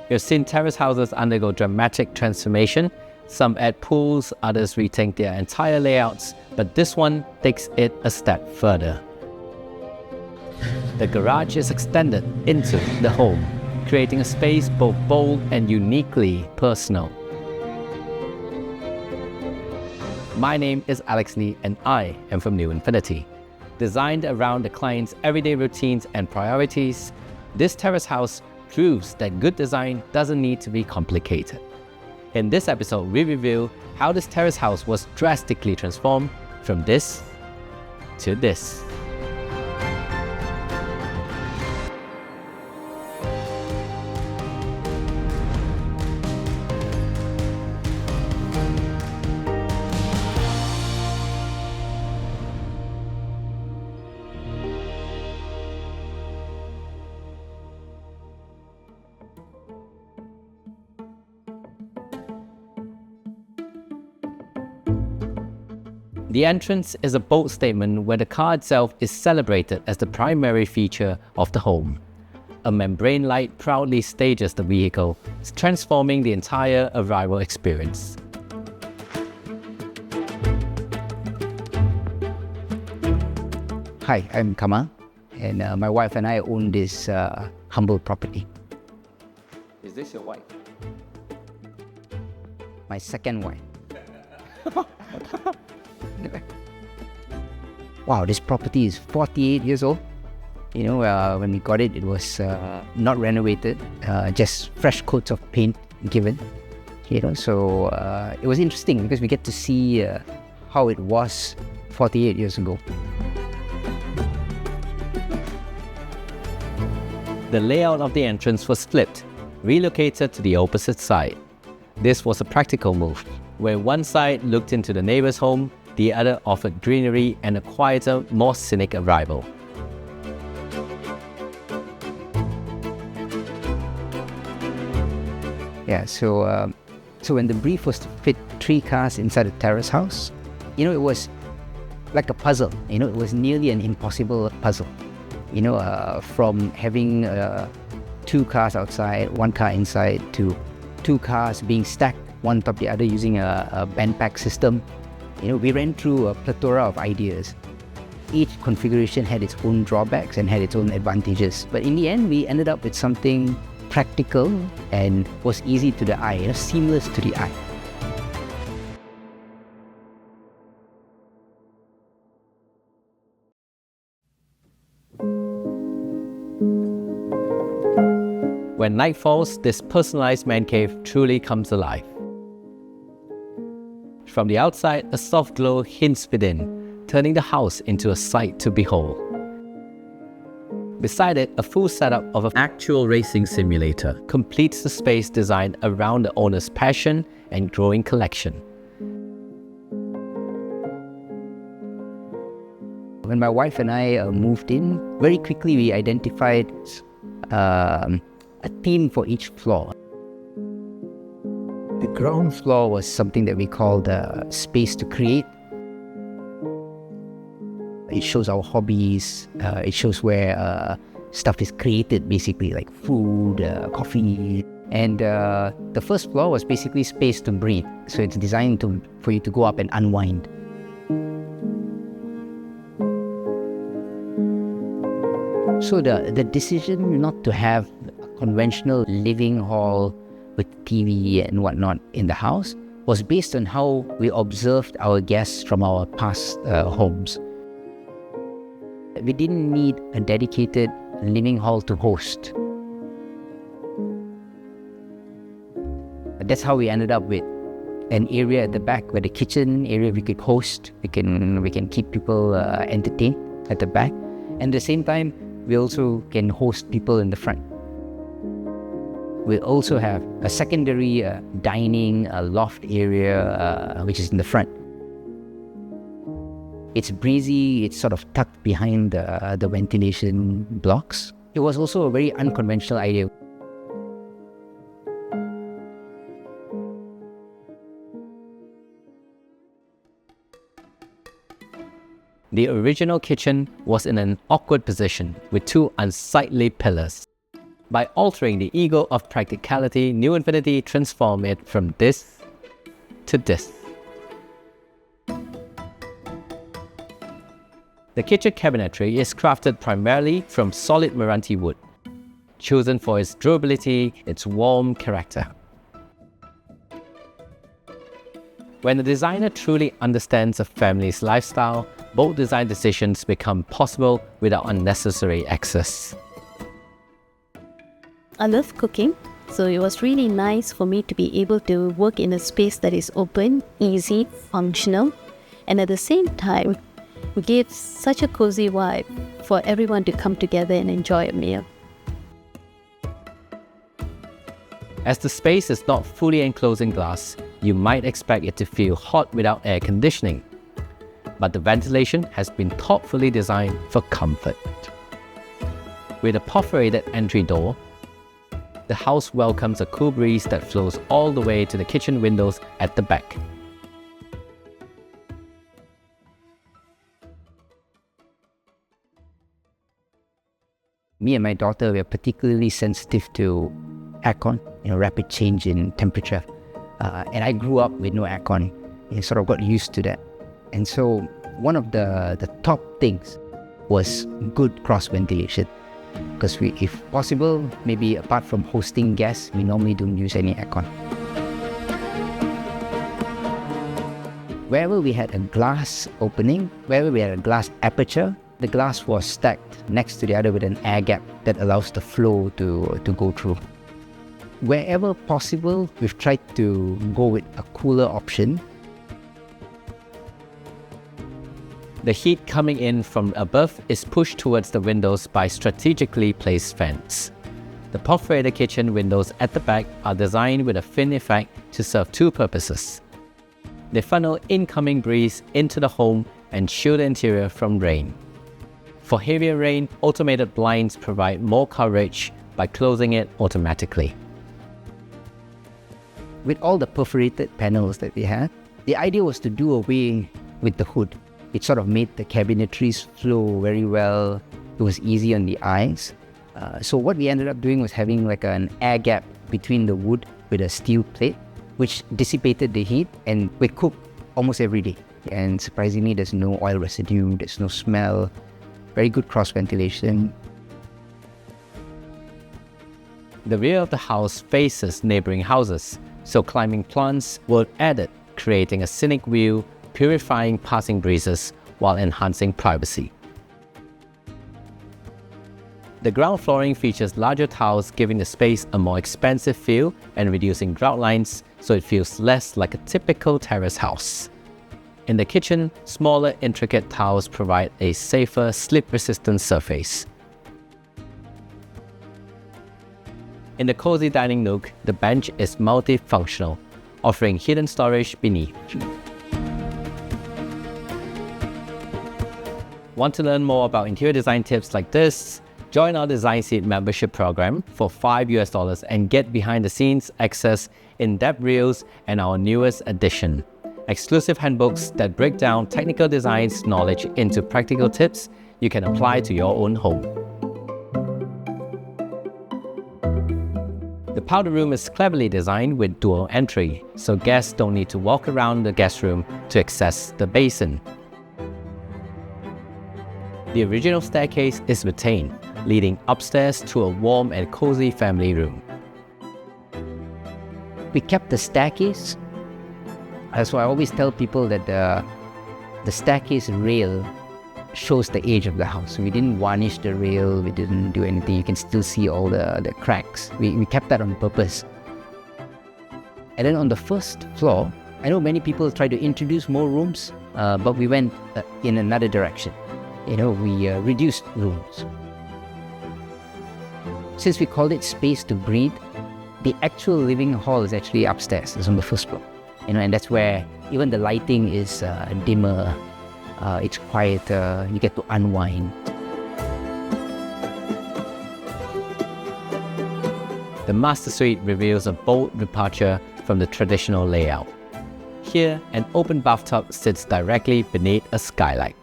We've seen terrace houses undergo dramatic transformation. Some add pools, others rethink their entire layouts, but this one takes it a step further. The garage is extended into the home, creating a space both bold and uniquely personal. My name is Alex Lee and I am from New Infinity. Designed around the client's everyday routines and priorities, this terrace house proves that good design doesn't need to be complicated. In this episode, we reveal how this terrace house was drastically transformed from this to this. The entrance is a bold statement where the car itself is celebrated as the primary feature of the home. A membrane light proudly stages the vehicle, transforming the entire arrival experience. Hi, I'm Kamal, and my wife and I own this humble property. Is this your wife? My second wife. Wow, this property is 48 years old. You know, when we got it, it was not renovated, just fresh coats of paint given. You know, so it was interesting because we get to see how it was 48 years ago. The layout of the entrance was flipped, relocated to the opposite side. This was a practical move, where one side looked into the neighbor's home, the other offered greenery and a quieter, more scenic arrival. Yeah, so when the brief was to fit 3 cars inside a terrace house, you know, it was like a puzzle. You know, it was nearly an impossible puzzle. You know, from having 2 cars outside, 1 car inside, to 2 cars being stacked one on top of the other using a band pack system. You know, we ran through a plethora of ideas. Each configuration had its own drawbacks and had its own advantages. But in the end, we ended up with something practical and was easy to the eye, you know, seamless to the eye. When night falls, this personalized man cave truly comes alive. From the outside, a soft glow hints within, turning the house into a sight to behold. Beside it, a full setup of an actual racing simulator completes the space designed around the owner's passion and growing collection. When my wife and I moved in, very quickly we identified a theme for each floor. The ground floor was something that we called space to create. It shows our hobbies, it shows where stuff is created, basically, like food, coffee. And the first floor was basically space to breathe. So it's designed for you to go up and unwind. So the decision not to have a conventional living hall with TV and whatnot in the house was based on how we observed our guests from our past homes. We didn't need a dedicated living hall to host. That's how we ended up with an area at the back where the kitchen area we could host. We can keep people entertained at the back, and at the same time we also can host people in the front. We also have a secondary dining loft area which is in the front. It's breezy, it's sort of tucked behind the ventilation blocks. It was also a very unconventional idea. The original kitchen was in an awkward position with 2 unsightly pillars. By altering the ego of practicality, New Infinity transformed it from this to this. The kitchen cabinetry is crafted primarily from solid Meranti wood, chosen for its durability, its warm character. When the designer truly understands a family's lifestyle, bold design decisions become possible without unnecessary excess. I love cooking, so it was really nice for me to be able to work in a space that is open, easy, functional, and at the same time, give such a cozy vibe for everyone to come together and enjoy a meal. As the space is not fully enclosed in glass, you might expect it to feel hot without air conditioning. But the ventilation has been thoughtfully designed for comfort. With a perforated entry door, the house welcomes a cool breeze that flows all the way to the kitchen windows at the back. Me and my daughter, we are particularly sensitive to aircon, rapid change in temperature. And I grew up with no aircon, sort of got used to that. And so one of the top things was good cross ventilation. Because if possible, maybe apart from hosting guests, we normally don't use any aircon. Wherever we had a glass opening, wherever we had a glass aperture, the glass was stacked next to the other with an air gap that allows the flow to go through. Wherever possible, we've tried to go with a cooler option. The heat coming in from above is pushed towards the windows by strategically placed fans. The perforated kitchen windows at the back are designed with a fin effect to serve two purposes. They funnel incoming breeze into the home and shield the interior from rain. For heavier rain, automated blinds provide more coverage by closing it automatically. With all the perforated panels that we had, the idea was to do away with the hood. It sort of made the cabinetries flow very well. It was easy on the eyes. So what we ended up doing was having like an air gap between the wood with a steel plate, which dissipated the heat, and we cook almost every day. And surprisingly, there's no oil residue, there's no smell, very good cross ventilation. The rear of the house faces neighboring houses, so climbing plants were added, creating a scenic view, purifying passing breezes while enhancing privacy. The ground flooring features larger tiles, giving the space a more expansive feel and reducing grout lines so it feels less like a typical terrace house. In the kitchen, smaller intricate tiles provide a safer, slip-resistant surface. In the cozy dining nook, the bench is multifunctional, offering hidden storage beneath. Want to learn more about interior design tips like this? Join our Design Seat membership program for $5 and get behind-the-scenes access, in-depth reels, and our newest edition. Exclusive handbooks that break down technical designs knowledge into practical tips you can apply to your own home. The powder room is cleverly designed with dual entry, so guests don't need to walk around the guest room to access the basin. The original staircase is retained, leading upstairs to a warm and cozy family room. We kept the staircase. So I always tell people that the staircase rail shows the age of the house. We didn't varnish the rail, we didn't do anything. You can still see all the cracks. We kept that on purpose. And then on the first floor, I know many people try to introduce more rooms, but we went in another direction. We reduced rooms. Since we called it space to breathe, the actual living hall is actually upstairs. It's on the first floor. And that's where even the lighting is dimmer, it's quieter, you get to unwind. The master suite reveals a bold departure from the traditional layout. Here, an open bathtub sits directly beneath a skylight.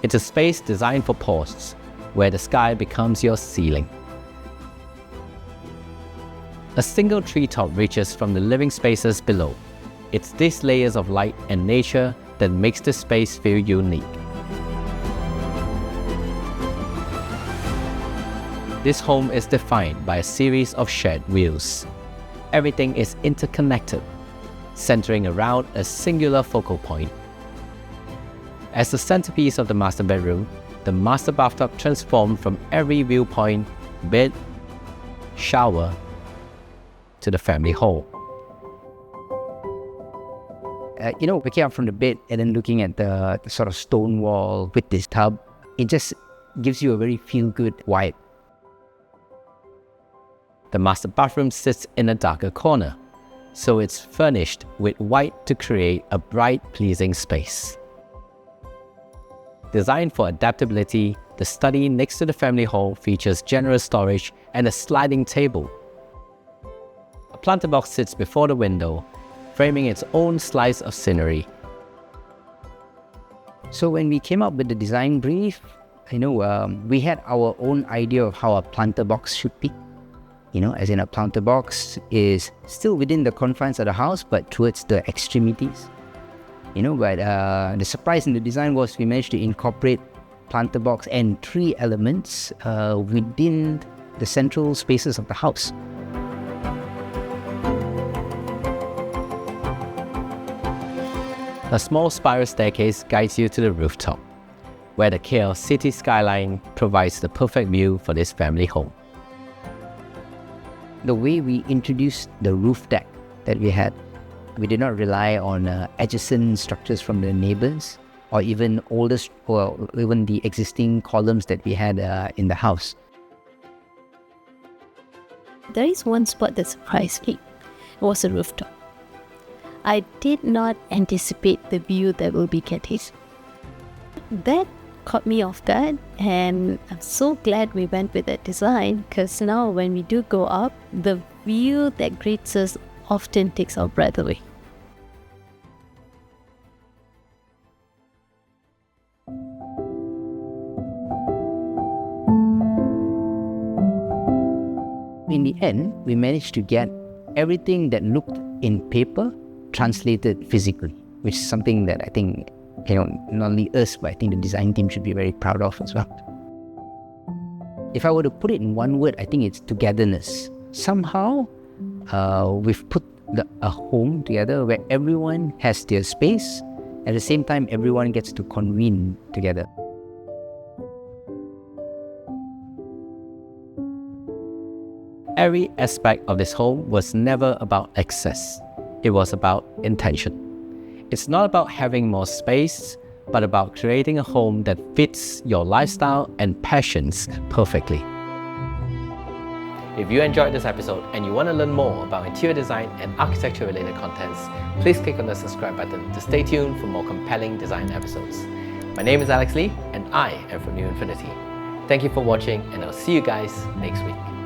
It's a space designed for posts, where the sky becomes your ceiling. A single treetop reaches from the living spaces below. It's these layers of light and nature that makes the space feel unique. This home is defined by a series of shared views. Everything is interconnected, centering around a singular focal point. As the centerpiece of the master bedroom, the master bathtub transformed from every viewpoint, bed, shower, to the family hall. Waking up from the bed and then looking at the sort of stone wall with this tub, it just gives you a very feel-good vibe. The master bathroom sits in a darker corner, so it's furnished with white to create a bright, pleasing space. Designed for adaptability, the study next to the family hall features generous storage and a sliding table. A planter box sits before the window, framing its own slice of scenery. So when we came up with the design brief, we had our own idea of how a planter box should be. As in a planter box is still within the confines of the house, but towards the extremities. But the surprise in the design was we managed to incorporate planter box and tree elements within the central spaces of the house. A small spiral staircase guides you to the rooftop, where the chaos city skyline provides the perfect view for this family home. The way we introduced the roof deck that we had, we did not rely on adjacent structures from the neighbors or even even the existing columns that we had in the house. There is one spot that surprised me. It was a rooftop. I did not anticipate the view that we'll be getting. That caught me off guard, and I'm so glad we went with that design, because now when we do go up, the view that greets us often takes our breath away. In the end, we managed to get everything that looked in paper translated physically, which is something that I think not only us, but I think the design team should be very proud of as well. If I were to put it in one word, I think it's togetherness. Somehow, we've put a home together where everyone has their space. At the same time, everyone gets to convene together. Every aspect of this home was never about excess. It was about intention. It's not about having more space, but about creating a home that fits your lifestyle and passions perfectly. If you enjoyed this episode and you want to learn more about interior design and architecture related contents, please click on the subscribe button to stay tuned for more compelling design episodes. My name is Alex Lee and I am from New Infinity. Thank you for watching, and I'll see you guys next week.